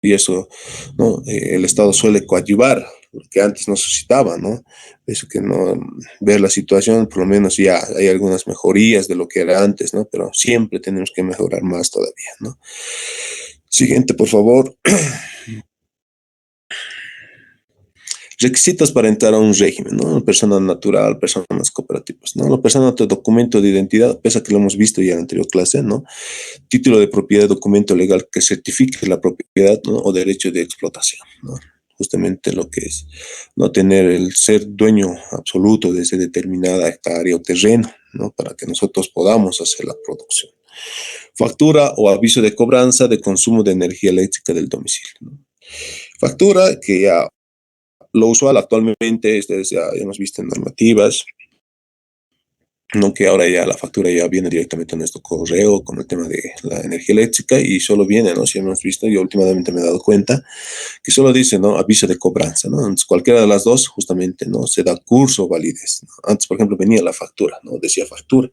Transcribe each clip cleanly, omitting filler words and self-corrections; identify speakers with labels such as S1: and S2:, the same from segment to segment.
S1: y eso, ¿no? El Estado suele coadyuvar, lo que antes no suscitaba, ¿no? Eso que no, ver la situación, por lo menos ya hay algunas mejorías de lo que era antes, ¿no? Pero siempre tenemos que mejorar más todavía, ¿no? Siguiente, por favor. Requisitos para entrar a un régimen, ¿no? Persona natural, personas cooperativas, ¿no? La persona ante documento de identidad, pese a que lo hemos visto ya en la anterior clase, ¿no? Título de propiedad, documento legal que certifique la propiedad, ¿no? O derecho de explotación, ¿no? Justamente lo que es no tener el ser dueño absoluto de esa determinada hectárea o terreno, ¿no? Para que nosotros podamos hacer la producción. Factura o aviso de cobranza de consumo de energía eléctrica del domicilio, ¿no? Factura que ya lo usual actualmente, ya hemos visto en normativas, no que ahora ya la factura ya viene directamente a nuestro correo con el tema de la energía eléctrica y solo viene, ¿no? Si hemos visto, yo últimamente me he dado cuenta que solo dice, ¿no? Aviso de cobranza, ¿no? Entonces, cualquiera de las dos, justamente, ¿no? Se da curso o validez, ¿no? Antes, por ejemplo, venía la factura, ¿no? Decía factura.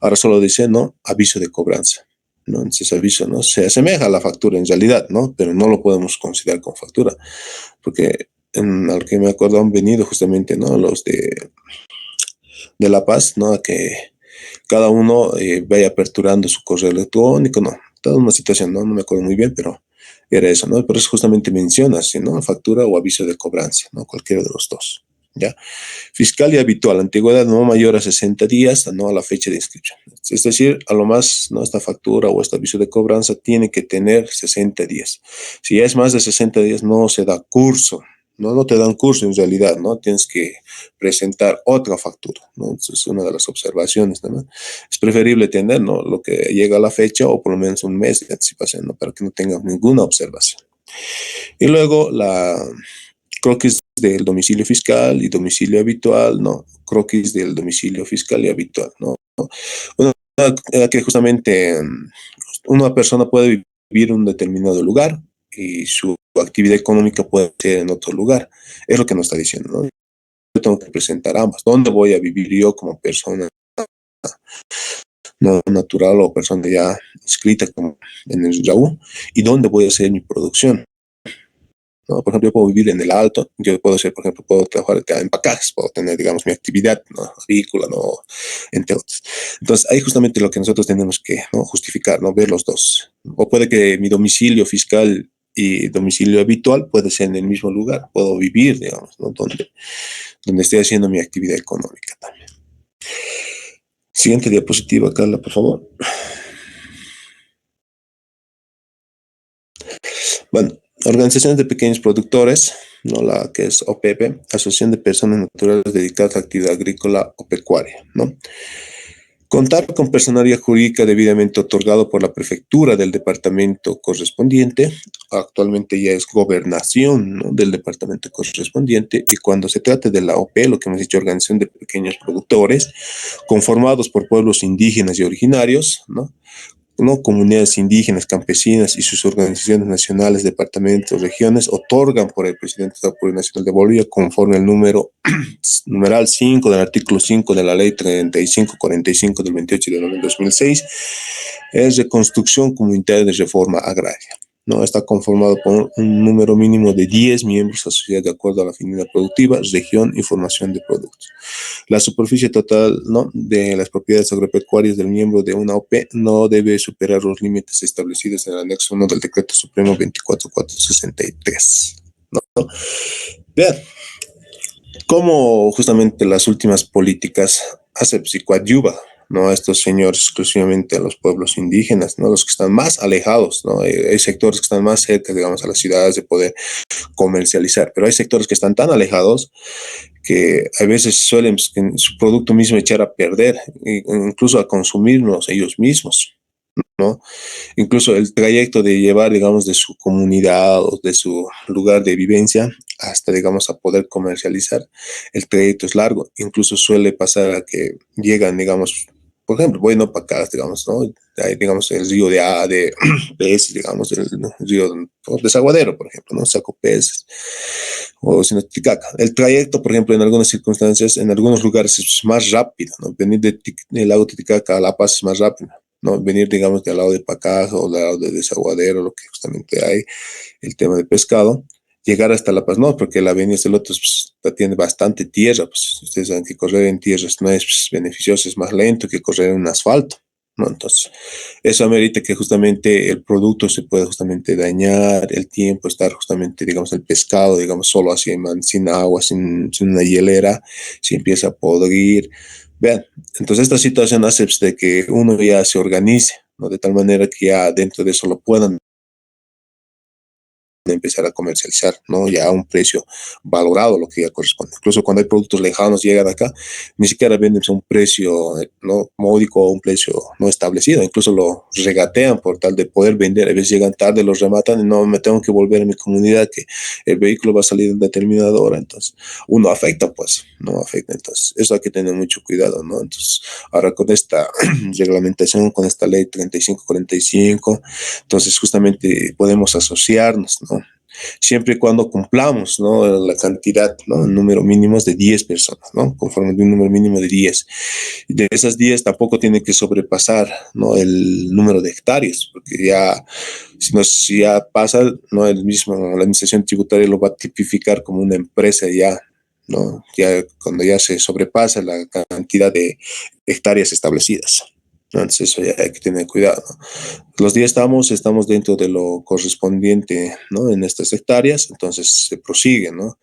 S1: Ahora solo dice, ¿no? Aviso de cobranza, ¿no? Entonces, aviso, ¿no? Se asemeja a la factura en realidad, ¿no? Pero no lo podemos considerar como factura, porque al que me acuerdo han venido justamente, ¿no? Los de La Paz, ¿no? A que cada uno vaya aperturando su correo electrónico, ¿no? Toda una situación, ¿no? No me acuerdo muy bien, pero era eso, ¿no? Por eso justamente mencionas, ¿sí? ¿No? Factura o aviso de cobranza, ¿no? Cualquiera de los dos, ¿ya? Fiscal y habitual, antigüedad no mayor a 60 días, no a la fecha de inscripción. Es decir, a lo más, ¿no? Esta factura o este aviso de cobranza tiene que tener 60 días. Si ya es más de 60 días, no se da curso, ¿no? No te dan curso en realidad, ¿no? Tienes que presentar otra factura, ¿no? Esa es una de las observaciones, ¿no? Es preferible tener, ¿no? Lo que llega a la fecha o por lo menos un mes de anticipación, ¿no? Para que no tengas ninguna observación. Y luego croquis del domicilio fiscal y domicilio habitual, no, croquis del domicilio fiscal y habitual, no. Una, que justamente una persona puede vivir en un determinado lugar y su actividad económica puede ser en otro lugar. Es lo que nos está diciendo, ¿no? Yo tengo que presentar ambas. ¿Dónde voy a vivir yo como persona no natural o persona ya inscrita como en el RAU? ¿Y dónde voy a hacer mi producción? ¿No? Por ejemplo, yo puedo vivir en el Alto, yo puedo ser, por ejemplo, puedo trabajar en Pacajes, puedo tener, digamos, mi actividad, ¿no? Agrícola, ¿no? Entre otros. Entonces, ahí justamente lo que nosotros tenemos que, ¿no? Justificar, ¿no? Ver los dos. O puede que mi domicilio fiscal y domicilio habitual puede ser en el mismo lugar, puedo vivir, digamos, ¿no? Donde esté haciendo mi actividad económica también. Siguiente diapositiva, Carla, por favor. Bueno, organizaciones de pequeños productores, ¿no? La que es OPP, Asociación de Personas Naturales Dedicadas a la Actividad Agrícola o Pecuaria, ¿no? Contar con personalidad jurídica debidamente otorgado por la prefectura del departamento correspondiente, actualmente ya es gobernación, ¿no? Del departamento correspondiente, y cuando se trate de la OP, lo que hemos dicho, organización de pequeños productores, conformados por pueblos indígenas y originarios, ¿no? ¿No? Comunidades indígenas, campesinas y sus organizaciones nacionales, departamentos, regiones, otorgan por el presidente de la República Nacional de Bolivia, conforme al numeral 5 del artículo 5 de la ley 3545 del 28 de noviembre de 2006, es reconstrucción comunitaria de reforma agraria. ¿No? Está conformado por un número mínimo de 10 miembros asociados de acuerdo a la afinidad productiva, región y formación de productos. La superficie total, ¿no? De las propiedades agropecuarias del miembro de una OP no debe superar los límites establecidos en el anexo 1 del Decreto Supremo 24463. ¿No? Vean cómo justamente las últimas políticas hacen psicoayuda, ¿no? A estos señores exclusivamente a los pueblos indígenas, ¿no? Los que están más alejados, ¿no? Hay sectores que están más cerca, digamos, a las ciudades de poder comercializar, pero hay sectores que están tan alejados que a veces suelen su producto mismo echar a perder, incluso a consumirlos ellos mismos, ¿no? Incluso el trayecto de llevar, digamos, de su comunidad o de su lugar de vivencia hasta, digamos, a poder comercializar, el trayecto es largo. Incluso suele pasar a que llegan, digamos, por ejemplo, bueno, para acá, digamos, ¿no? Hay, digamos, el río de peces, digamos, el río Desaguadero, por ejemplo, ¿no? Saco peces, o si no, Titicaca. El trayecto, por ejemplo, en algunas circunstancias, en algunos lugares es más rápido, ¿no? Venir del lago Titicaca a La Paz es más rápido. ¿no? Venir, digamos, del lado de Pacaja o del lado de Desaguadero, lo que justamente hay, el tema de pescado, llegar hasta La Paz, no, porque la avenida del otro pues, tiene bastante tierra, pues ustedes saben que correr en tierras no es pues, beneficioso, es más lento que correr en un asfalto, ¿no? Entonces, eso amerita que justamente el producto se pueda justamente dañar, el tiempo, estar justamente, digamos, el pescado, digamos, solo así, sin agua, sin una hielera, si empieza a podrir. Vean, entonces esta situación hace pues, de que uno ya se organice, ¿no? De tal manera que ya dentro de eso lo puedan de empezar a comercializar, ¿no? Ya a un precio valorado, lo que ya corresponde. Incluso cuando hay productos lejanos llegan acá, ni siquiera venden a un precio, ¿no? Módico o un precio no establecido, incluso lo regatean por tal de poder vender. A veces llegan tarde, los rematan y no me tengo que volver a mi comunidad, que el vehículo va a salir en determinada hora. Entonces, uno afecta, pues, no afecta. Entonces, eso hay que tener mucho cuidado, ¿no? Entonces, ahora con esta reglamentación, con esta ley 3545, entonces justamente podemos asociarnos, ¿no? Siempre y cuando cumplamos, ¿no? La cantidad, ¿no? El número mínimo es de 10 personas, ¿no? Conforme de un número mínimo de 10. Y de esas 10 tampoco tiene que sobrepasar, ¿no? El número de hectáreas, porque ya, si ya pasa, ¿no? La administración tributaria lo va a tipificar como una empresa ya, ¿no? Ya cuando ya se sobrepasa la cantidad de hectáreas establecidas. ¿No? Entonces eso ya hay que tener cuidado, ¿no? Los días estamos dentro de lo correspondiente, ¿no? En estas hectáreas, entonces se prosigue, ¿no?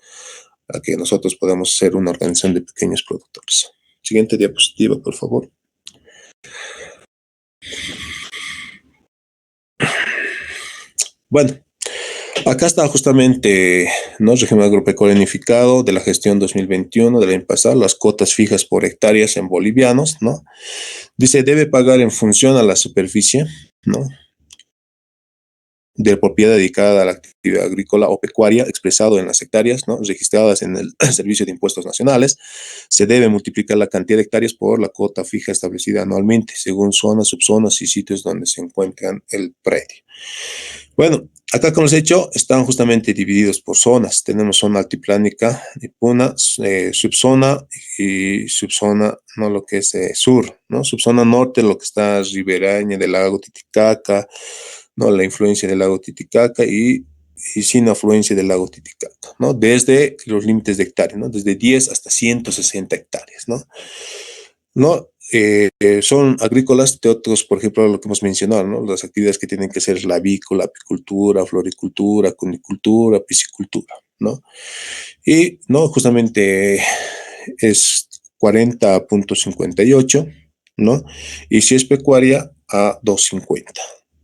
S1: A que nosotros podamos ser una organización de pequeños productores. Siguiente diapositiva, por favor. Bueno, acá está justamente, ¿no? Régimen agropecuario unificado de la gestión 2021 del año pasado, las cuotas fijas por hectáreas en bolivianos, ¿no? Dice, debe pagar en función a la superficie, ¿no? De propiedad dedicada a la actividad agrícola o pecuaria, expresado en las hectáreas, ¿no? Registradas en el Servicio de Impuestos Nacionales, se debe multiplicar la cantidad de hectáreas por la cuota fija establecida anualmente, según zonas, subzonas y sitios donde se encuentran el predio. Bueno, acá como les he dicho, están justamente divididos por zonas. Tenemos zona altiplánica y Puna, subzona y subzona, no lo que es sur, ¿no? Subzona norte, lo que está riberaña del lago Titicaca, ¿no? La influencia del lago Titicaca y sin afluencia del lago Titicaca, ¿no? Desde los límites de hectáreas, ¿no? Desde 10 hasta 160 hectáreas, ¿no? ¿No? Son agrícolas de otros, por ejemplo, lo que hemos mencionado, ¿no? Las actividades que tienen que ser la avícola, apicultura, floricultura, cunicultura, piscicultura, ¿no? Y, ¿no? Justamente es 40,58, ¿no? Y si es pecuaria, a 2,50,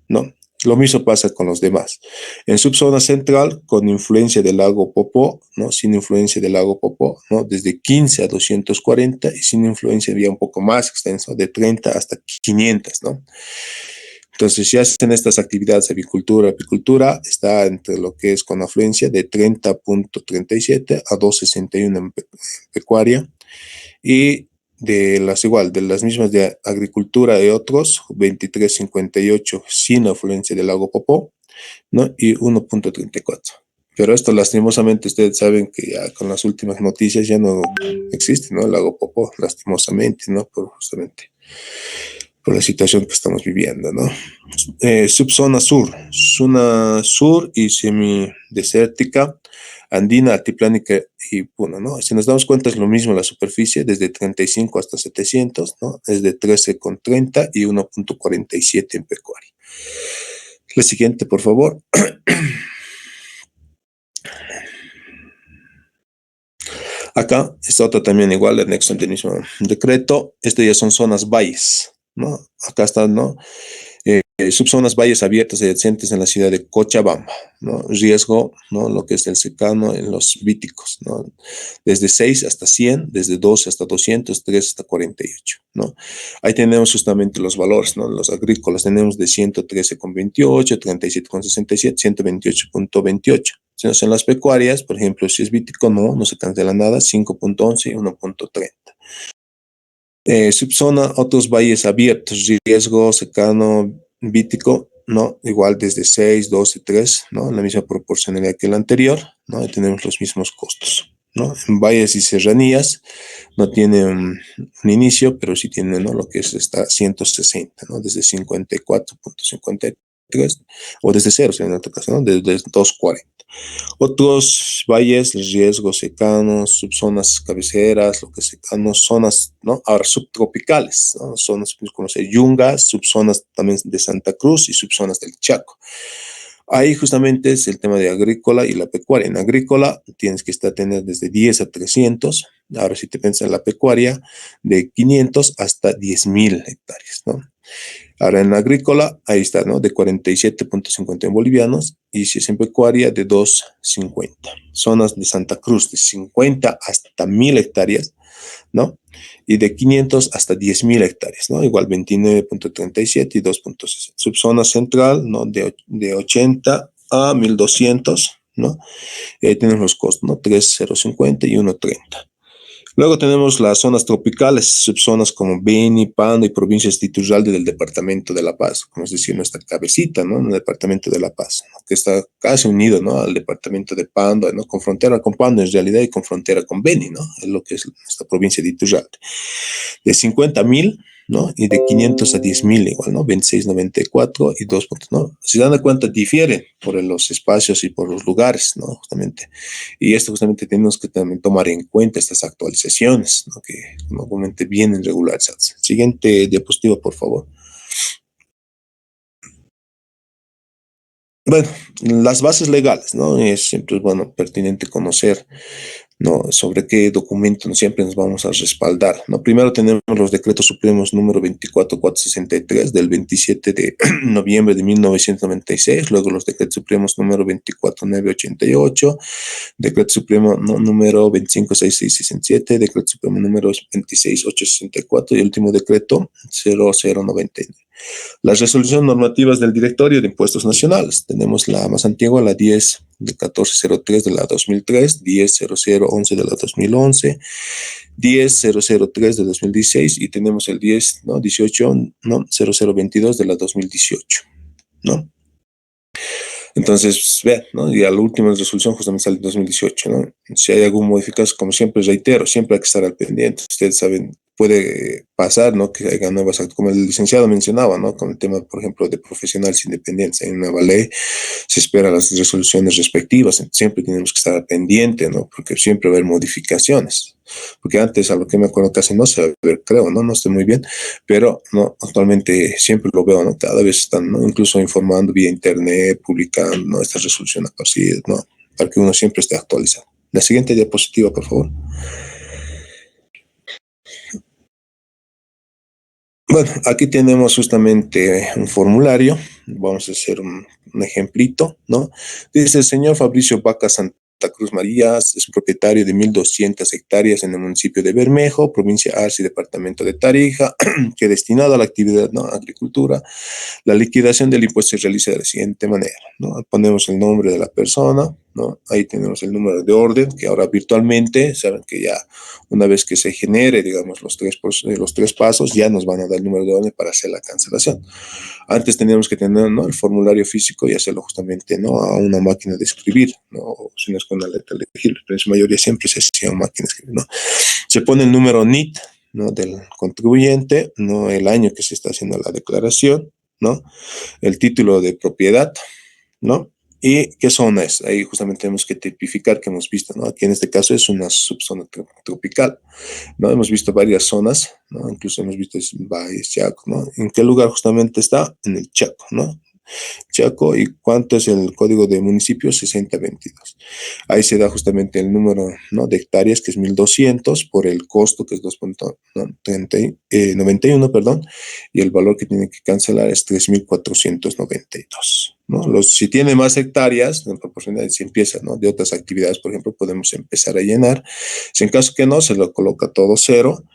S1: ¿no? Lo mismo pasa con los demás. En subzona central, con influencia del lago Popó, ¿no? Sin influencia del lago Popó, ¿no? Desde 15 a 240 y sin influencia ya un poco más extenso, de 30 hasta 500, ¿no? Entonces, si hacen estas actividades de avicultura, apicultura, está entre lo que es con afluencia de 30,37 a 2,61 en pecuaria y de las mismas de agricultura y otros, 23,58 sin afluencia del lago Popó, ¿no? Y 1,34. Pero esto lastimosamente ustedes saben que ya con las últimas noticias ya no existe, ¿no? El lago Popó, lastimosamente, ¿no? Justamente por la situación que estamos viviendo, ¿no? Subzona sur, zona sur y semidesértica, andina, altiplánica y Puna, ¿no? Si nos damos cuenta es lo mismo la superficie, desde 35 hasta 700, ¿no? Es de 13,30 y 1,47 en pecuaria. La siguiente, por favor. Acá está otra también igual, el anexo del mismo decreto. Este ya son zonas valles, ¿no? Acá están, ¿no? Subzonas valles abiertas y adyacentes en la ciudad de Cochabamba, ¿no? Riesgo, ¿no? Lo que es el secano en los víticos, ¿no? Desde 6 hasta 100, desde 12 hasta 200, 3 hasta 48, ¿no? Ahí tenemos justamente los valores, ¿no? Los agrícolas tenemos de 113,28, 37,67, 128,28. Si no son las pecuarias, por ejemplo, si es vítico, no se cancela nada, 5,11 y 1,30. Subzona, otros valles abiertos, riesgo, secano, vítico, ¿no? Igual desde 6, 12, 3, ¿no? La misma proporcionalidad que el anterior, ¿no? Y tenemos los mismos costos, ¿no? En valles y serranías no tiene un inicio, pero sí tiene, ¿no? Lo que es hasta 160, ¿no? Desde 54.53 o desde cero, en otro caso, ¿no? Desde 240. Otros valles, riesgos secanos, subzonas cabeceras, lo que es secanos, zonas, ¿no? Ahora subtropicales, ¿no? Zonas como se yungas, subzonas también de Santa Cruz y subzonas del Chaco. Ahí justamente es el tema de agrícola y la pecuaria. En agrícola tienes que tener desde 10 a 300. Ahora si te piensas en la pecuaria, de 500 hasta 10.000 hectáreas, ¿no? Ahora en la agrícola, ahí está, ¿no? De 47.50 en bolivianos y si es en pecuaria, de 2.50. Zonas de Santa Cruz, de 50 hasta 1.000 hectáreas, ¿no? Y de 500 hasta 10.000 hectáreas, ¿no? Igual 29.37 y 2.60. Subzona central, ¿no? De 80 a 1.200, ¿no? Y ahí tenemos los costos, ¿no? 3.050 y 1.30. Luego tenemos las zonas tropicales, subzonas como Beni, Pando y provincias Iturralde del departamento de La Paz, como es decir, nuestra cabecita, ¿no? En el departamento de La Paz, ¿no? Que está casi unido, ¿no? Al departamento de Pando, ¿no? Con frontera con Pando en realidad y con frontera con Beni, ¿no? Es lo que es esta provincia de Iturralde. De 50.000, ¿no? Y de 500 a 10.000 igual, ¿no? 26.94 y 2 puntos, ¿no? Si dan de cuenta, difieren por los espacios y por los lugares, ¿no? Justamente. Y esto justamente tenemos que también tomar en cuenta estas actualizaciones, ¿no? Que normalmente vienen regularizadas. Siguiente diapositiva, por favor. Bueno, las bases legales, ¿no? Siempre es bueno, pertinente conocer, ¿no? Sobre qué documento siempre nos vamos a respaldar, ¿no? Primero tenemos los decretos supremos número 24463 del 27 de noviembre de 1996, luego los decretos supremos número 24988, decreto supremo número 256667, decreto supremo número 26864 y el último decreto 0099. Las resoluciones normativas del Directorio de Impuestos Nacionales. Tenemos la más antigua, la 10 de 1403 de la 2003, 10.0011 de la 2011, 10.003 de 2016 y tenemos el 10, ¿no? 18, ¿no? 0022 de la 2018, ¿no? Entonces, vean, ¿no? Y a la última resolución justamente sale en 2018, ¿no? Si hay algún modificación, como siempre reitero, siempre hay que estar al pendiente. Ustedes saben, puede pasar, ¿no? Que haya nuevas, como el licenciado mencionaba, ¿no? Con el tema, por ejemplo, de profesionales independientes. En una nueva ley se esperan las resoluciones respectivas. Siempre tenemos que estar al pendiente, ¿no? Porque siempre va a haber modificaciones. Porque antes, a lo que me acuerdo, casi no se ve, creo, ¿no? No estoy muy bien, pero no, actualmente siempre lo veo, ¿no? Cada vez están, ¿no? Incluso informando vía internet, publicando, ¿no? Estas resoluciones así, ¿no? Para que uno siempre esté actualizado. La siguiente diapositiva, por favor. Bueno, aquí tenemos justamente un formulario. Vamos a hacer un ejemplito, ¿no? Dice el señor Fabricio Vaca Santa Cruz Marías, es propietario de 1.200 hectáreas en el municipio de Bermejo, provincia Arce y departamento de Tarija, que destinado a la actividad, ¿no? Agricultura. La liquidación del impuesto se realiza de la siguiente manera, ¿no? Ponemos el nombre de la persona, ¿no? Ahí tenemos el número de orden, que ahora virtualmente, saben que ya una vez que se genere, digamos, los tres pasos, ya nos van a dar el número de orden para hacer la cancelación. Antes teníamos que tener, ¿no? El formulario físico y hacerlo justamente, ¿no? A una máquina de escribir, ¿no? O si no es con una letra legible, pero en su mayoría siempre se hacía una máquina de escribir, ¿no? Se pone el número NIT, ¿no? Del contribuyente, ¿no? El año que se está haciendo la declaración, ¿no? El título de propiedad, ¿no? ¿Y qué zona es? Ahí justamente tenemos que tipificar que hemos visto, ¿no? Aquí en este caso es una subzona tropical, ¿no? Hemos visto varias zonas, ¿no? Incluso hemos visto Valles, Chaco, ¿no? ¿En qué lugar justamente está? En el Chaco, ¿no? Chaco, ¿y cuánto es el código de municipio? 6022. Ahí se da justamente el número, ¿no? De hectáreas, que es 1.200 por el costo, que es 2.91, perdón, y el valor que tiene que cancelar es 3.492, ¿no? Si tiene más hectáreas, en proporcionalidad, si empieza, ¿no? De otras actividades, por ejemplo, podemos empezar a llenar. Si en caso que no, se lo coloca todo cero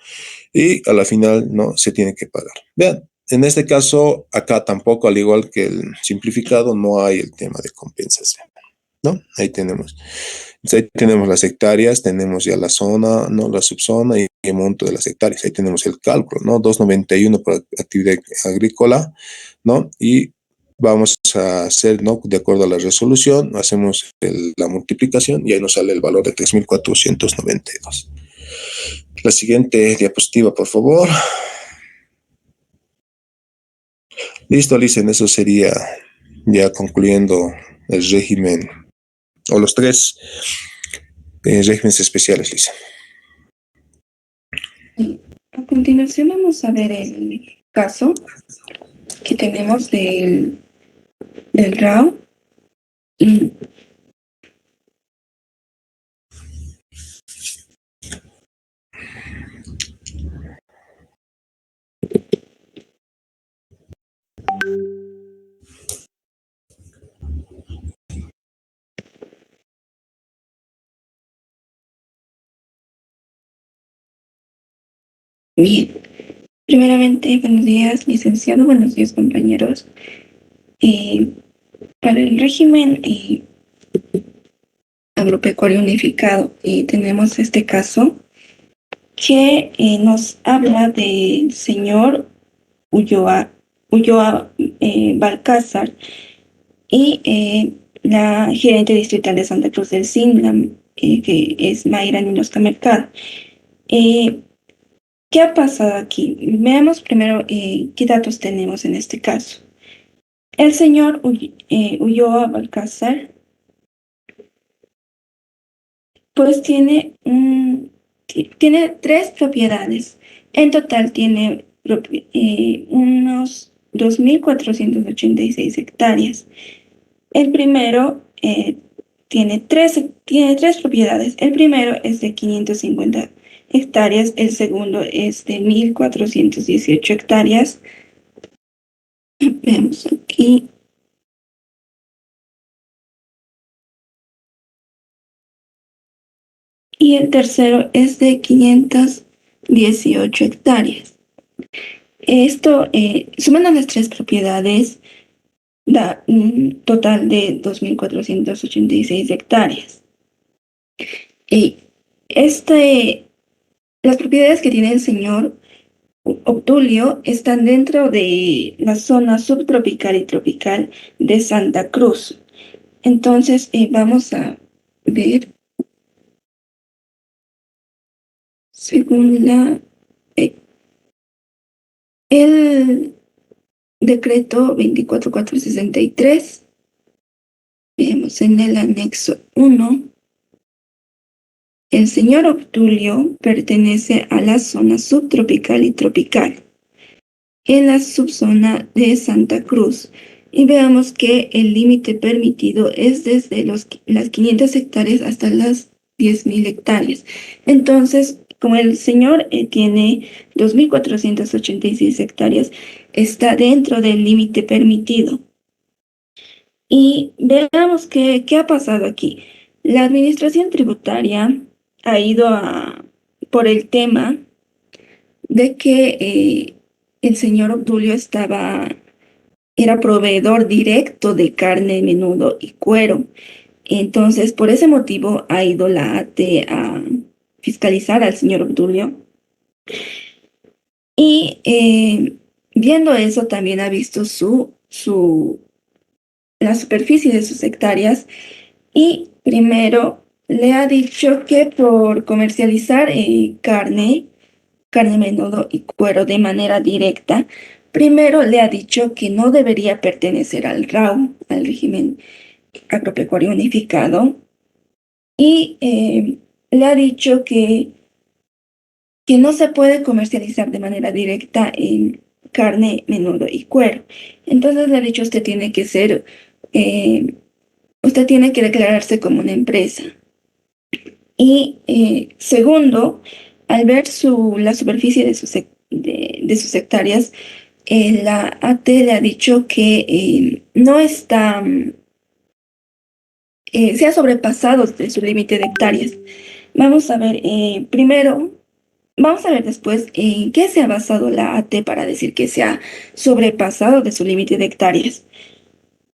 S1: y a la final, ¿no? Se tiene que pagar. Vean, en este caso, acá tampoco, al igual que el simplificado, no hay el tema de compensación, ¿no? Ahí tenemos. Entonces, ahí tenemos las hectáreas, tenemos ya la zona, ¿no? La subzona y el monto de las hectáreas. Ahí tenemos el cálculo, ¿no? 291 por actividad agrícola, ¿no? Y Vamos a hacer, ¿no? De acuerdo a la resolución, hacemos la multiplicación y ahí nos sale el valor de 3.492. La siguiente diapositiva, por favor. Listo, Alicen, eso sería ya concluyendo el régimen, o los tres regímenes especiales, Lisa.
S2: A continuación vamos a ver el caso que tenemos del RAW. Y bien, primeramente, buenos días, licenciado, buenos días, compañeros. Para el régimen agropecuario unificado, tenemos este caso que nos habla del señor Ulloa Balcázar y la gerente distrital de Santa Cruz del SINLAM, que es Mayra Ninosca Mercado. ¿Qué ha pasado aquí? Veamos primero qué datos tenemos en este caso. El señor Ulloa Balcázar, pues tiene 3 propiedades. En total tiene unos 2.486 hectáreas. El primero tiene tres propiedades. El primero es de 550 hectáreas, el segundo es de 1.418 hectáreas. Veamos aquí. Y el tercero es de 518 hectáreas. Esto, sumando las 3 propiedades, da un total de 2.486 hectáreas. Y las propiedades que tiene el señor Obdulio están dentro de la zona subtropical y tropical de Santa Cruz. Entonces, vamos a ver, según el decreto 24463, vemos en el anexo 1, el señor Obdulio pertenece a la zona subtropical y tropical, en la subzona de Santa Cruz. Y veamos que el límite permitido es desde las 500 hectáreas hasta las 10.000 hectáreas. Entonces, como el señor tiene 2.486 hectáreas, está dentro del límite permitido. Y veamos qué ha pasado aquí. La administración tributaria ha ido por el tema de que el señor Obdulio era proveedor directo de carne, menudo y cuero. Entonces, por ese motivo ha ido la ATE a fiscalizar al señor Obdulio. Y viendo eso, también ha visto la superficie de sus hectáreas y primero le ha dicho que por comercializar carne, menudo y cuero de manera directa, primero le ha dicho que no debería pertenecer al RAU, al régimen agropecuario unificado, y le ha dicho que no se puede comercializar de manera directa en carne, menudo y cuero. Entonces le ha dicho usted tiene que declararse como una empresa. Y segundo, al ver la superficie de sus hectáreas, la AT le ha dicho que no está, se ha sobrepasado de su límite de hectáreas. Vamos a ver vamos a ver después en qué se ha basado la AT para decir que se ha sobrepasado de su límite de hectáreas.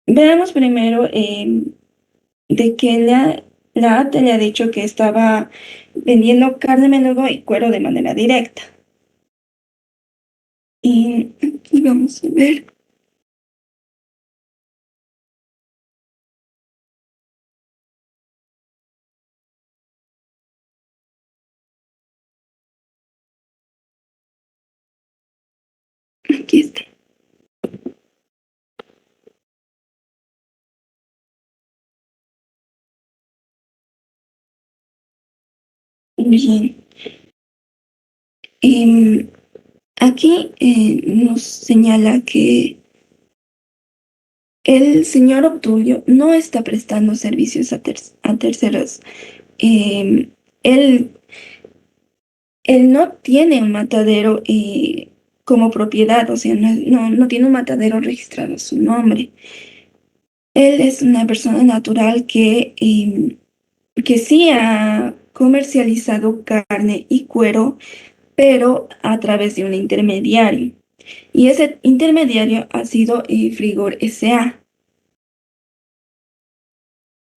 S2: Veamos primero de que la AT le ha dicho que estaba vendiendo carne, menudo y cuero de manera directa. Y aquí vamos a ver. aquí está. Bien. Aquí nos señala que el señor Obdulio no está prestando servicios a terceros. Em, él, él no tiene un matadero como propiedad, o sea, no tiene un matadero registrado a su nombre. Él es una persona natural que sí ha comercializado carne y cuero, pero a través de un intermediario. Y ese intermediario ha sido Frigor S.A.,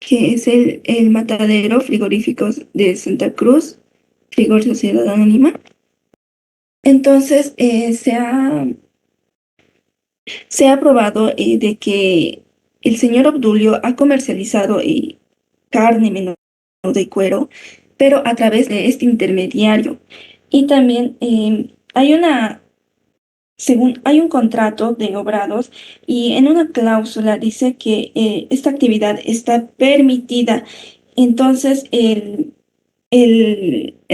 S2: que es el matadero frigoríficos de Santa Cruz, Frigor Sociedad Anónima. Entonces, se ha probado de que el señor Obdulio ha comercializado carne, menudo y cuero, pero a través de este intermediario. Y también hay un contrato de obrados y en una cláusula dice que esta actividad está permitida. Entonces, el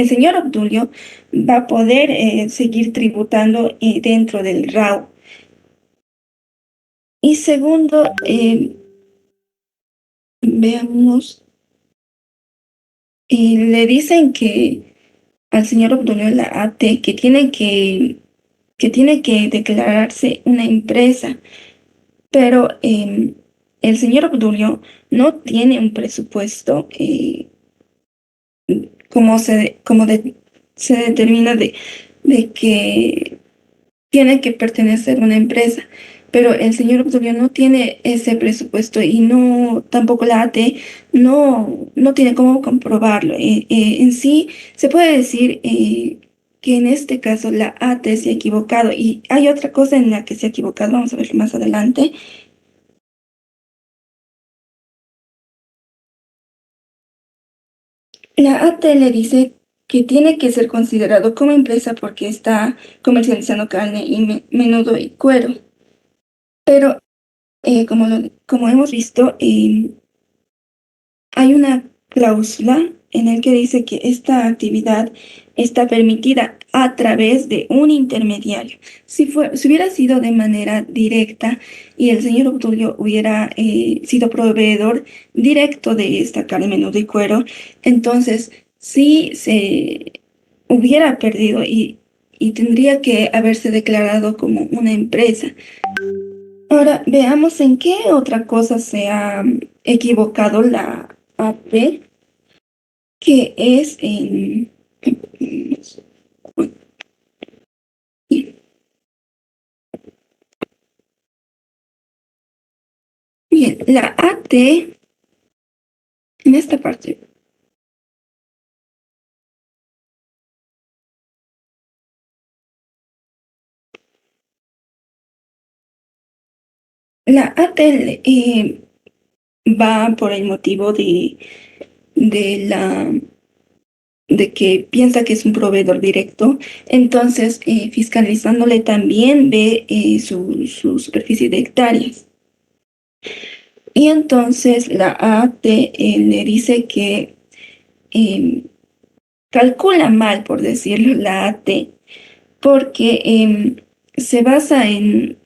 S2: señor Obdulio va a poder seguir tributando dentro del RAU. Y segundo, veamos, le dicen que al señor Obdulio la AT que tiene que declararse una empresa, pero el señor Obdulio no tiene un presupuesto se determina de que tiene que pertenecer a una empresa, pero el señor Obdulio no tiene ese presupuesto y tampoco la AT no tiene cómo comprobarlo. En sí, se puede decir que en este caso la AT se ha equivocado y hay otra cosa en la que se ha equivocado, vamos a ver más adelante. La AT le dice que tiene que ser considerado como empresa porque está comercializando carne y menudo y cuero. Pero como hemos visto, hay una cláusula en el que dice que esta actividad está permitida a través de un intermediario. Si hubiera sido de manera directa y el señor Obdulio hubiera sido proveedor directo de esta carne, menudo y cuero, entonces sí se hubiera perdido y tendría que haberse declarado como una empresa. Ahora veamos en qué otra cosa se ha equivocado la AP, que es en... Bien, la AT, en esta parte, la AT va por el motivo de la de que piensa que es un proveedor directo, entonces fiscalizándole también ve su superficie de hectáreas. Y entonces la AT le dice que calcula mal, por decirlo, la AT, porque se basa en,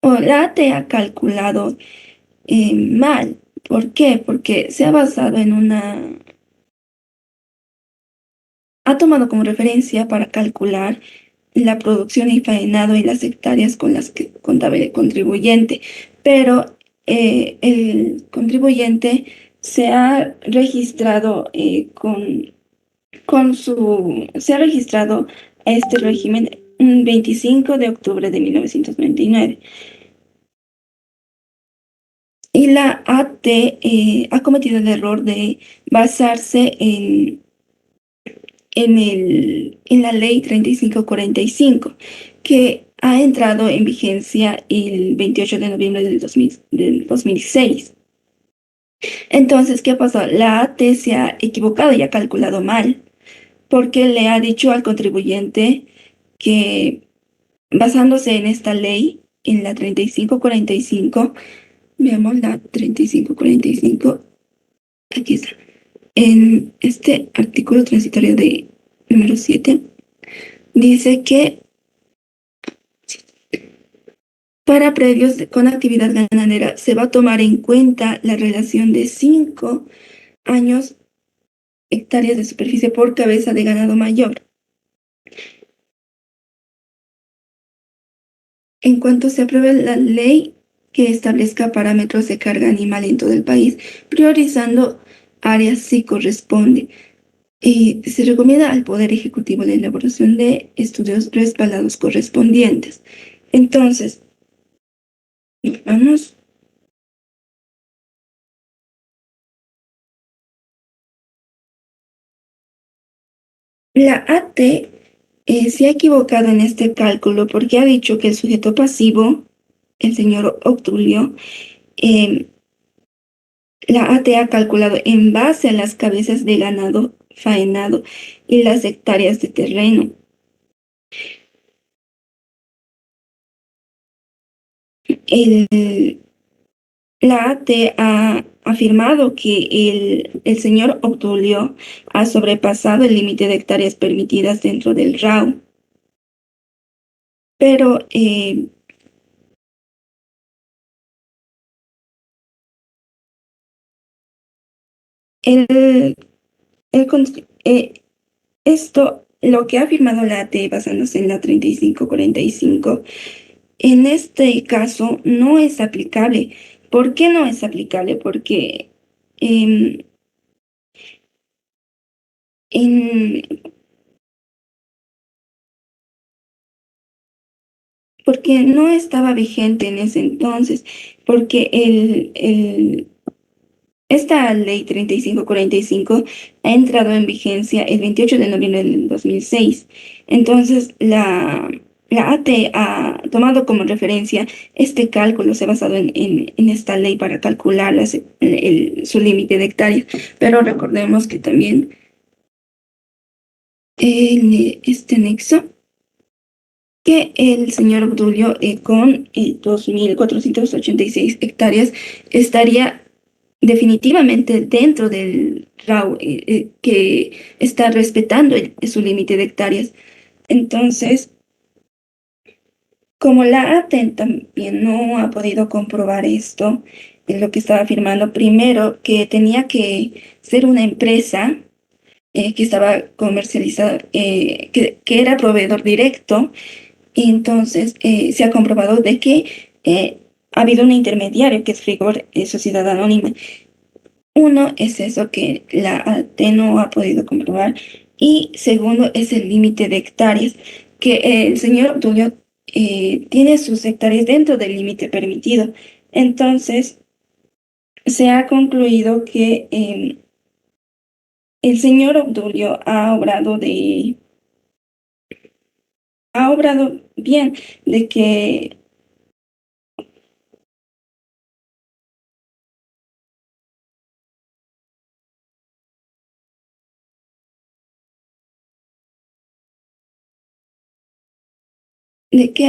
S2: o la AT ha calculado mal. ¿Por qué? Porque se ha basado ha tomado como referencia para calcular la producción y faenado y las hectáreas con las que contaba el contribuyente, pero el contribuyente se ha registrado se ha registrado a este régimen un 25 de octubre de 1999. Y la AT ha cometido el error de basarse en la ley 3545, que ha entrado en vigencia el 28 de noviembre del 2006. Entonces, ¿qué pasó? La AT se ha equivocado y ha calculado mal. porque le ha dicho al contribuyente que, basándose en esta ley, en la 3545, veamos la 3545, aquí está, en este artículo transitorio de número 7, dice que para predios con actividad ganadera se va a tomar en cuenta la relación de 5 años hectáreas de superficie por cabeza de ganado mayor. En cuanto se apruebe la ley que establezca parámetros de carga animal en todo el país, priorizando áreas si corresponde. Y se recomienda al Poder Ejecutivo la elaboración de estudios respaldados correspondientes. Entonces, vamos. La AT se ha equivocado en este cálculo porque ha dicho que el sujeto pasivo, el señor Obdulio, la AT ha calculado en base a las cabezas de ganado faenado y las hectáreas de terreno. La AT ha afirmado que el señor Obdulio ha sobrepasado el límite de hectáreas permitidas dentro del RAU, pero el, esto, lo que ha afirmado la AT basándose en la 3545, en este caso no es aplicable. ¿Por qué no es aplicable? Porque en, porque no estaba vigente en ese entonces, porque esta ley 3545 ha entrado en vigencia el 28 de noviembre del 2006. Entonces, la AT ha tomado como referencia este cálculo, se ha basado en esta ley para calcular su límite de hectáreas. Pero recordemos que también en este anexo, que el señor Obdulio con 2.486 hectáreas estaría definitivamente dentro del RAU, que está respetando su límite de hectáreas. Entonces, como la ATEN también no ha podido comprobar esto, lo que estaba afirmando primero, que tenía que ser una empresa que estaba comercializada, que era proveedor directo. Y entonces se ha comprobado de que ha habido un intermediario que es Frigor Sociedad Anónima. Uno es eso que la AT no ha podido comprobar, y segundo es el límite de hectáreas, que el señor Tulio tiene sus hectáreas dentro del límite permitido. Entonces se ha concluido que el señor Obdulio ha obrado bien, de que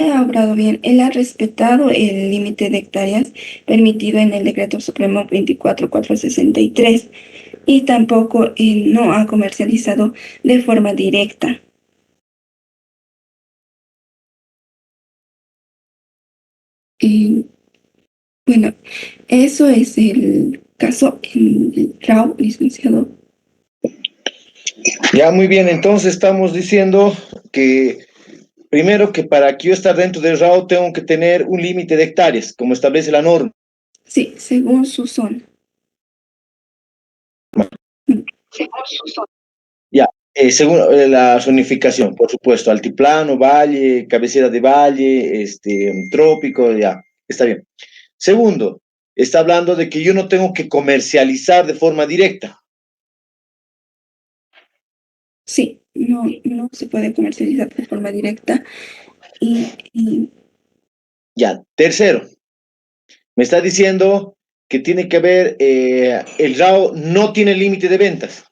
S2: ha obrado bien. Él ha respetado el límite de hectáreas permitido en el Decreto Supremo 24463, y tampoco no ha comercializado de forma directa. Y bueno, eso es el caso en el RAU, licenciado.
S3: Ya, muy bien, entonces estamos diciendo que primero que para que yo estar dentro del RAO tengo que tener un límite de hectáreas, como establece la norma.
S2: Sí, según su zona.
S3: Ya, según la zonificación, por supuesto, altiplano, valle, cabecera de valle, trópico, ya, está bien. Segundo, está hablando de que yo no tengo que comercializar de forma directa.
S2: Sí, no se puede comercializar de forma directa. Y
S3: Ya, tercero, me está diciendo que tiene que haber, el RAO no tiene límite de ventas.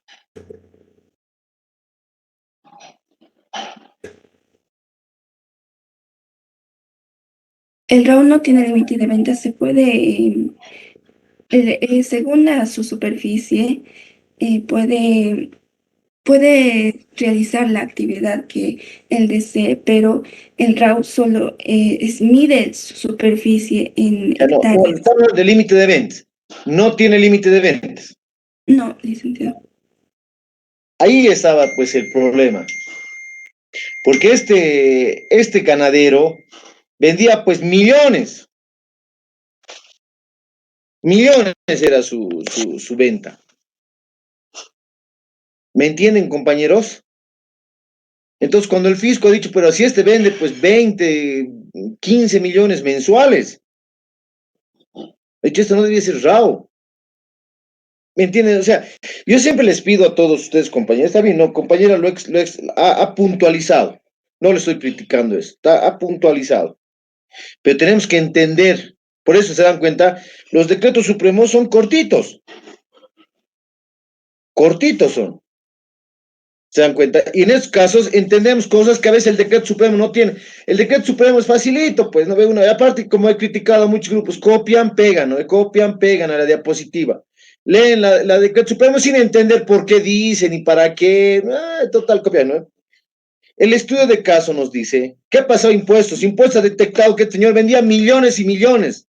S2: El RAW no tiene límite de venta, se puede, según su superficie, puede realizar la actividad que él desee, pero el RAW solo mide su superficie en
S3: Ya no, no,
S2: hectáreas.
S3: estamos de límite de ventas. No tiene límite de ventas.
S2: No, licenciado.
S3: Ahí estaba pues el problema. Porque este ganadero vendía pues millones. Millones era su venta. ¿Me entienden, compañeros? Entonces, cuando el fisco ha dicho, pero si este vende pues 20, 15 millones mensuales, he dicho, esto no debía ser RAW. ¿Me entienden? O sea, yo siempre les pido a todos ustedes, compañeros, está bien, no, compañera ha puntualizado. No le estoy criticando eso, ha puntualizado. Pero tenemos que entender, por eso se dan cuenta, los decretos supremos son cortitos. Cortitos son. ¿Se dan cuenta? Y en estos casos entendemos cosas que a veces el decreto supremo no tiene. El decreto supremo es facilito, pues, no ve uno. Y aparte, como he criticado a muchos grupos, copian, pegan, ¿no? Copian, pegan a la diapositiva. Leen la decreto supremo sin entender por qué dicen y para qué. Total, copian, ¿no? El estudio de caso nos dice, ¿qué ha pasado impuestos? Impuestos ha detectado que el señor vendía millones y millones.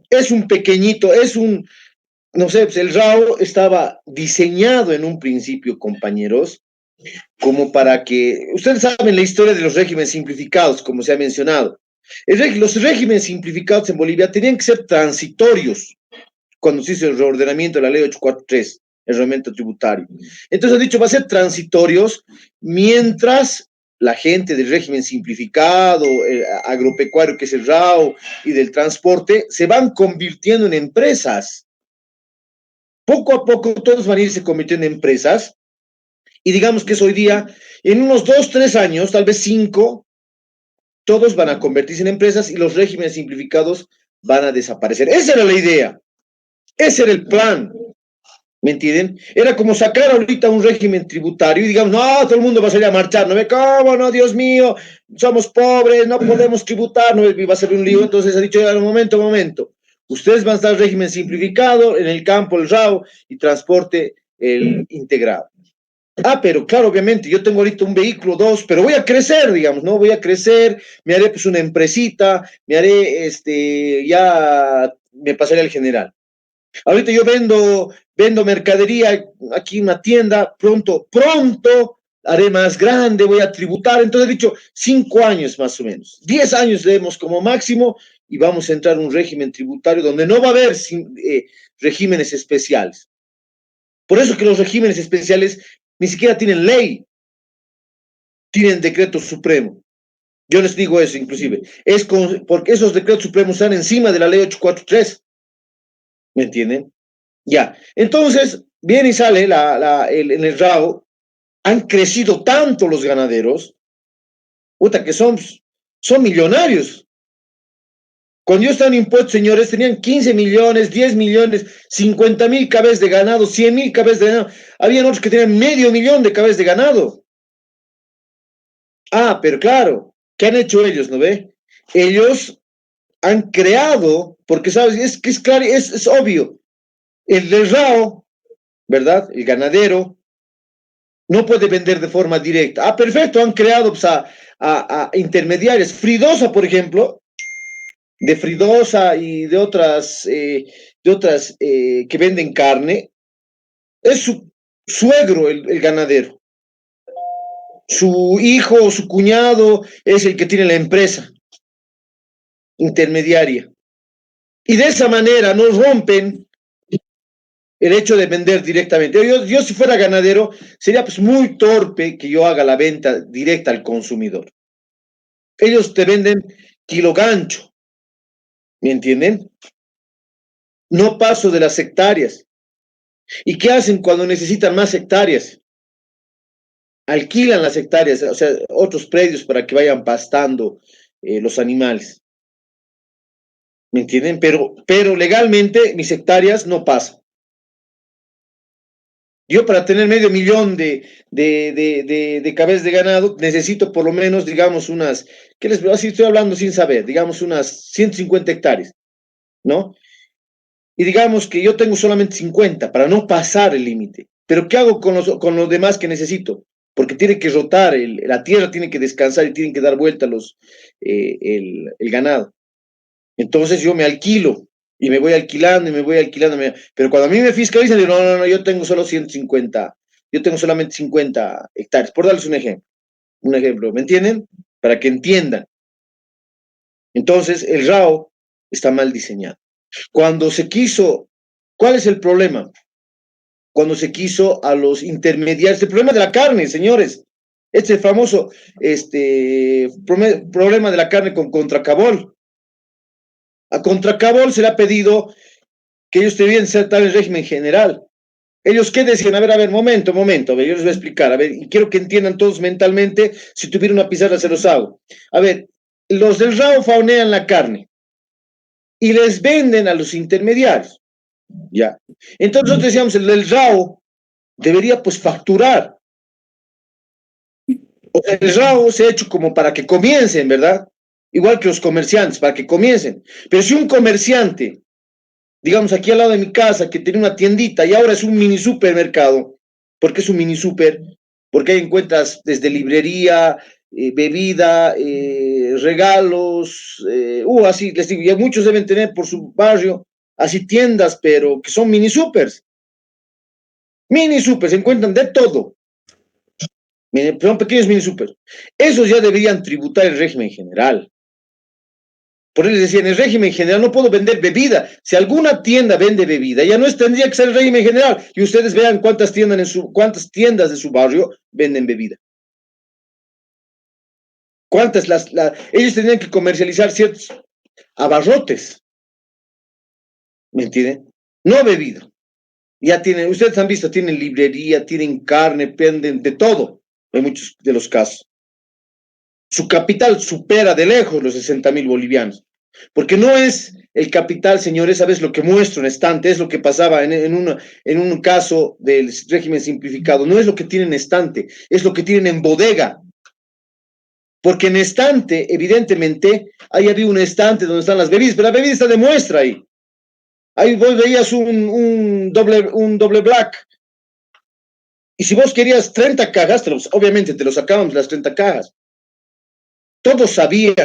S3: Es un pequeñito, no sé, pues el RAW estaba diseñado en un principio, compañeros, como para que, ustedes saben la historia de los regímenes simplificados, como se ha mencionado. Los regímenes simplificados en Bolivia tenían que ser transitorios cuando se hizo el reordenamiento de la ley 843, el reglamento tributario. Entonces han dicho, va a ser transitorios mientras la gente del régimen simplificado, agropecuario, que es el RAO, y del transporte, se van convirtiendo en empresas. Poco a poco todos van a irse convirtiendo en empresas, y digamos que es hoy día, en unos 2, 3 años, tal vez 5, todos van a convertirse en empresas y los regímenes simplificados van a desaparecer. Esa era la idea, ese era el plan. ¿Me entienden? Era como sacar ahorita un régimen tributario y digamos, no, todo el mundo va a salir a marchar, ¿no ve? ¿Cómo no? Dios mío, somos pobres, no podemos tributar, ¿no ve? Y va a ser un lío. Entonces ha dicho, ya, momento. Ustedes van a estar régimen simplificado, en el campo el RAO y transporte el integrado. Pero claro, obviamente, yo tengo ahorita un vehículo, dos, pero voy a crecer, digamos, ¿no? Voy a crecer, me haré pues una empresita, me haré, ya me pasaré al general. Ahorita yo vendo mercadería aquí en una tienda, pronto haré más grande, voy a tributar. Entonces he dicho 5 años más o menos, 10 años debemos como máximo y vamos a entrar en un régimen tributario donde no va a haber regímenes especiales. Por eso que los regímenes especiales ni siquiera tienen ley, tienen decreto supremo. Yo les digo eso inclusive, porque esos decretos supremos están encima de la ley 843. ¿Me entienden? Ya, entonces viene y sale en el RAO, han crecido tanto los ganaderos, puta, que son millonarios. Cuando yo estaba en impuestos, señores, tenían 15 millones, 10 millones, 50,000 cabezas de ganado, 100,000 cabezas de ganado. Habían otros que tenían medio millón de cabezas de ganado. Pero claro, ¿qué han hecho ellos, no ve? Ellos han creado, porque sabes, es que es claro, es obvio, el del RAO, ¿verdad? El ganadero no puede vender de forma directa. Perfecto, han creado pues, a intermediarios. Fridosa, por ejemplo, de Fridosa y de otras que venden carne, es su suegro el ganadero. Su hijo o su cuñado es el que tiene la empresa intermediaria. Y de esa manera nos rompen el hecho de vender directamente. Yo si fuera ganadero, sería pues muy torpe que yo haga la venta directa al consumidor. Ellos te venden kilo gancho, ¿me entienden? No paso de las hectáreas. ¿Y qué hacen cuando necesitan más hectáreas? Alquilan las hectáreas, o sea, otros predios para que vayan pastando los animales, ¿me entienden? Pero legalmente mis hectáreas no pasan. Yo para tener medio millón de cabezas de ganado necesito por lo menos, digamos, unas ¿qué les así estoy hablando sin saber? Digamos unas 150 hectáreas, ¿no? Y digamos que yo tengo solamente 50 para no pasar el límite. Pero ¿qué hago con los demás que necesito? Porque tiene que rotar, la tierra tiene que descansar y tienen que dar vuelta el ganado. Entonces yo me alquilo y me voy alquilando y me voy alquilando. Pero cuando a mí me fiscalizan, digo, no, yo tengo solo 150, yo tengo solamente 50 hectáreas, por darles un ejemplo, ¿me entienden? Para que entiendan. Entonces el RAO está mal diseñado. Cuando se quiso, ¿cuál es el problema? Cuando se quiso a los intermediarios, el problema de la carne, señores, este famoso problema de la carne con Contracabol. A Contracabol se le ha pedido que ellos debían ser tal en régimen general. Ellos, ¿qué decían? A ver, momento, a ver, yo les voy a explicar, a ver, y quiero que entiendan todos mentalmente, si tuviera una pizarra se los hago. A ver, los del RAO faunean la carne y les venden a los intermediarios, ¿ya? Entonces nosotros decíamos, el del RAO debería pues facturar. O sea, el RAO se ha hecho como para que comiencen, ¿verdad? Igual que los comerciantes, para que comiencen. Pero si un comerciante, digamos aquí al lado de mi casa, que tiene una tiendita y ahora es un mini supermercado, ¿por qué es un mini super? Porque ahí encuentras desde librería, bebida, regalos, así, les digo, ya muchos deben tener por su barrio, así tiendas, pero que son mini supers. Mini supers, se encuentran de todo. Son pequeños mini super. Esos ya deberían tributar el régimen general. Por eso les decía, en el régimen general no puedo vender bebida. Si alguna tienda vende bebida, ya no tendría que ser el régimen general. Y ustedes vean cuántas tiendas de su barrio venden bebida. Ellos tendrían que comercializar ciertos abarrotes. ¿Me entienden? No bebida. Ya tienen, ustedes han visto, tienen librería, tienen carne, venden de todo, en muchos de los casos. Su capital supera de lejos los 60.000 bolivianos. Porque no es el capital, señores, ¿sabes lo que muestro en estante? Es lo que pasaba en un caso del régimen simplificado. No es lo que tienen en estante, es lo que tienen en bodega. Porque en estante, evidentemente, ahí había un estante donde están las bebidas, pero la bebida está de muestra ahí. Ahí vos veías un doble black. Y si vos querías 30 cajas, obviamente te lo sacábamos las 30 cajas. Todos sabían,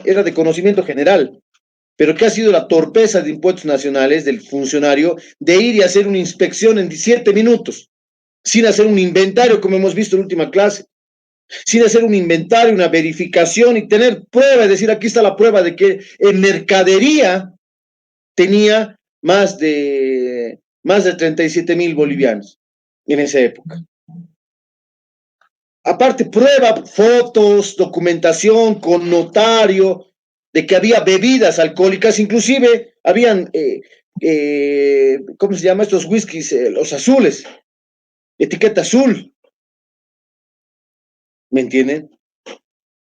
S3: era de conocimiento general, pero ¿qué ha sido la torpeza de impuestos nacionales del funcionario de ir y hacer una inspección en 17 minutos, sin hacer un inventario, como hemos visto en la última clase, sin hacer un inventario, una verificación y tener prueba, es decir, aquí está la prueba de que en mercadería tenía más de 37.000 bolivianos en esa época. Aparte, prueba, fotos, documentación con notario de que había bebidas alcohólicas, inclusive habían, ¿cómo se llama estos whiskies? Los azules, etiqueta azul. ¿Me entienden?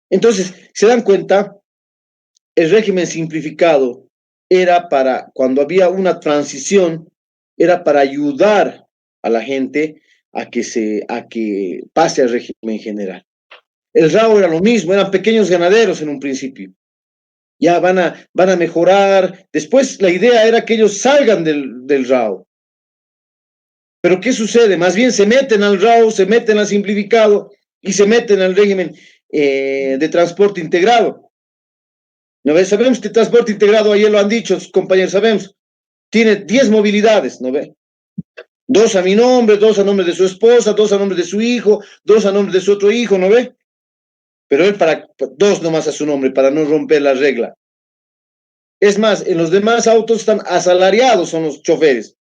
S3: Entonces, se dan cuenta, el régimen simplificado era para, cuando había una transición, era para ayudar a la gente a que pase al régimen general. El RAO era lo mismo, eran pequeños ganaderos en un principio. Ya van a mejorar. Después la idea era que ellos salgan del RAO. Pero ¿qué sucede? Más bien se meten al RAO, se meten al simplificado y se meten al régimen de transporte integrado. ¿No ves? Sabemos que transporte integrado, ayer lo han dicho sus compañeros, sabemos, tiene 10 movilidades, ¿no ve? 2 a mi nombre, 2 a nombre de su esposa, 2 a nombre de su hijo, 2 a nombre de su otro hijo, ¿no ve? Pero él para 2 nomás a su nombre, para no romper la regla. Es más, en los demás autos están asalariados, son los choferes.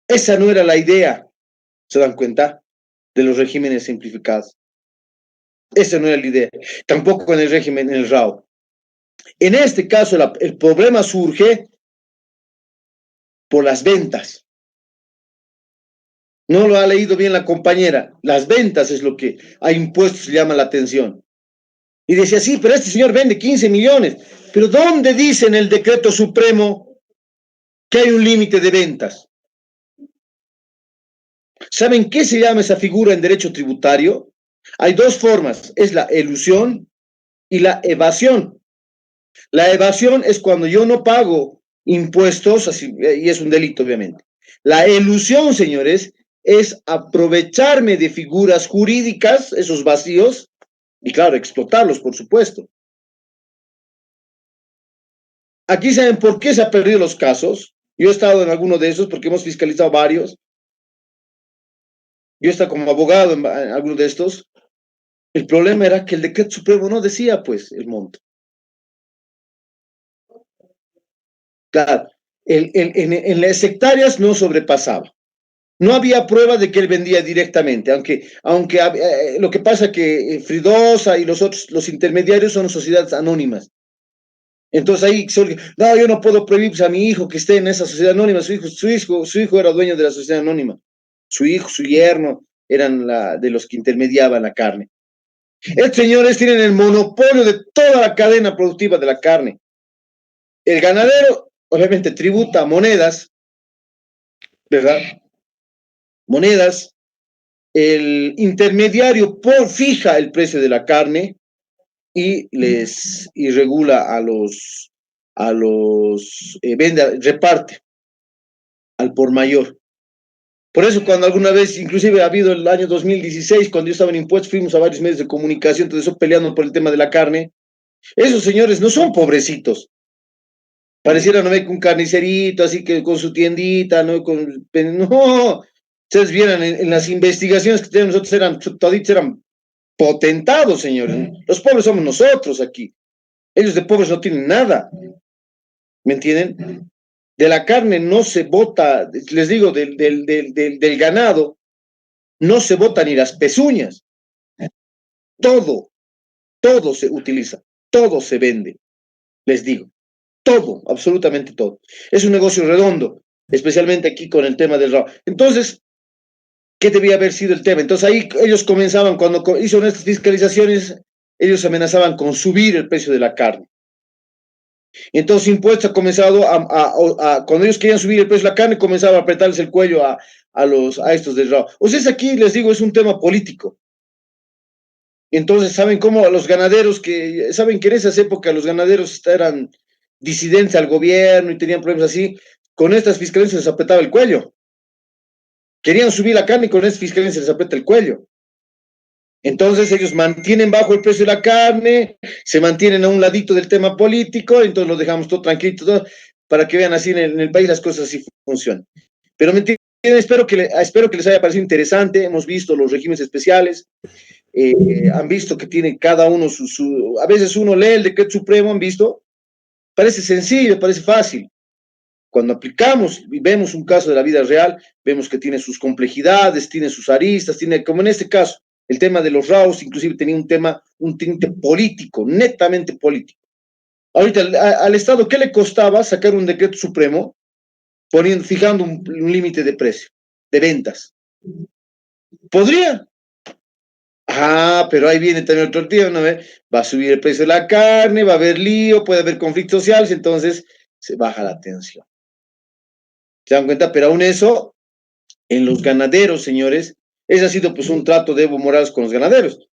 S3: Esa no era la idea, ¿se dan cuenta? De los regímenes simplificados. Esa no era la idea. Tampoco en el régimen, en el RAO. En este caso, el problema surge por las ventas. No lo ha leído bien la compañera. Las ventas es lo que a impuestos llama la atención. Y decía, sí, pero este señor vende 15 millones. Pero ¿dónde dice en el decreto supremo que hay un límite de ventas? ¿Saben qué se llama esa figura en derecho tributario? Hay dos formas, es la elusión y la evasión. La evasión es cuando yo no pago impuestos, así, y es un delito, obviamente. La elusión, señores, es aprovecharme de figuras jurídicas, esos vacíos, y claro, explotarlos, por supuesto. Aquí saben por qué se han perdido los casos. Yo he estado en alguno de esos porque hemos fiscalizado varios. Yo he estado como abogado en alguno de estos. El problema era que el decreto supremo no decía, pues, el monto. Claro, en las hectáreas no sobrepasaba. No había prueba de que él vendía directamente, aunque lo que pasa que Fridosa y los otros, los intermediarios son sociedades anónimas. Entonces ahí, no, yo no puedo prohibir a mi hijo que esté en esa sociedad anónima. Su hijo era dueño de la sociedad anónima. Su hijo, su yerno eran de los que intermediaban la carne. Estos señores tienen el monopolio de toda la cadena productiva de la carne. El ganadero, obviamente, tributa monedas, ¿verdad? Monedas. El intermediario fija el precio de la carne y regula vende, reparte al por mayor. Por eso cuando alguna vez, inclusive ha habido el año 2016, cuando yo estaba en impuestos, fuimos a varios medios de comunicación, todo eso peleando por el tema de la carne. Esos señores no son pobrecitos. Pareciera, no ve, un carnicerito, así que con su tiendita, no, no. Ustedes vieran en las investigaciones que tenemos nosotros, toditos eran potentados, señores. Los pobres somos nosotros aquí. Ellos de pobres no tienen nada. ¿Me entienden? De la carne no se bota, les digo, del ganado, no se botan ni las pezuñas. Todo, todo se utiliza, todo se vende, les digo. Todo, absolutamente todo. Es un negocio redondo, especialmente aquí con el tema del rabo. Entonces, ¿qué debía haber sido el tema? Entonces ahí ellos comenzaban, cuando hicieron estas fiscalizaciones, ellos amenazaban con subir el precio de la carne. Entonces impuestos ha comenzado cuando ellos querían subir el precio de la carne, comenzaba a apretarles el cuello a estos del rabo. O sea, aquí les digo, es un tema político. Entonces, ¿saben cómo los ganaderos saben que en esas épocas los ganaderos eran disidentes al gobierno y tenían problemas así? Con estas fiscalías les apretaba el cuello. Querían subir la carne y con estas fiscalías les aprieta el cuello. Entonces ellos mantienen bajo el precio de la carne, se mantienen a un ladito del tema político, entonces los dejamos todo tranquilo, todo, para que vean así en el país las cosas así funcionan. Pero me entienden, espero que les haya parecido interesante. Hemos visto los regímenes especiales, han visto que tiene cada uno a veces uno lee el decreto supremo, han visto, parece sencillo, parece fácil. Cuando aplicamos y vemos un caso de la vida real, vemos que tiene sus complejidades, tiene sus aristas, tiene, como en este caso, el tema de los RAUs, inclusive tenía un tinte político, netamente político. Ahorita al Estado, ¿qué le costaba sacar un decreto supremo fijando un límite de precio, de ventas? ¿Podría? Pero ahí viene también otro tema, ¿no? Va a subir el precio de la carne, va a haber lío, puede haber conflictos sociales, entonces se baja la tensión. ¿Se dan cuenta? Pero aún eso, en los ganaderos, señores, ese ha sido pues un trato de Evo Morales con los ganaderos.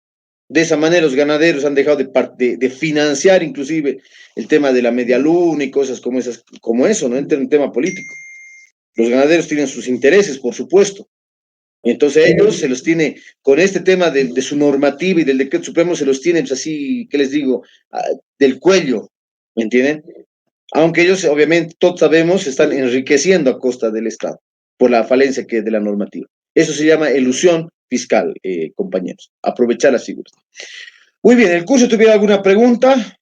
S3: De esa manera los ganaderos han dejado de financiar inclusive el tema de la media luna y cosas como eso, ¿no? Entra en un tema político. Los ganaderos tienen sus intereses, por supuesto. Y entonces ellos se los tiene, con este tema de su normativa y del decreto supremo, se los tienen pues, así, ¿qué les digo? Del cuello, ¿me entienden? Aunque ellos, obviamente, todos sabemos, se están enriqueciendo a costa del Estado por la falencia de la normativa. Eso se llama elusión fiscal, compañeros. Aprovechar las figuras. Muy bien, ¿el curso tuviera alguna pregunta?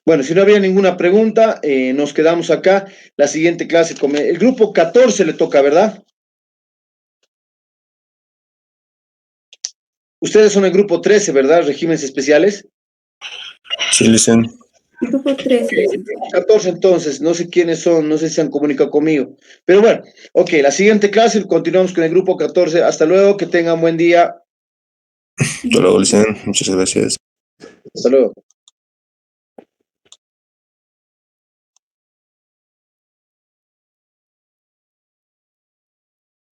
S3: Bueno, si no había ninguna pregunta, nos quedamos acá. La siguiente clase, el grupo 14 le toca, ¿verdad? Ustedes son el grupo 13, ¿verdad? Regímenes especiales.
S1: Sí, Licen.
S2: Grupo 13.
S3: 14 entonces, no sé quiénes son, no sé si se han comunicado conmigo. Pero bueno, ok, la siguiente clase continuamos con el grupo 14. Hasta luego, que tengan buen día.
S1: Hasta luego, Licen. Muchas gracias.
S3: Hasta luego.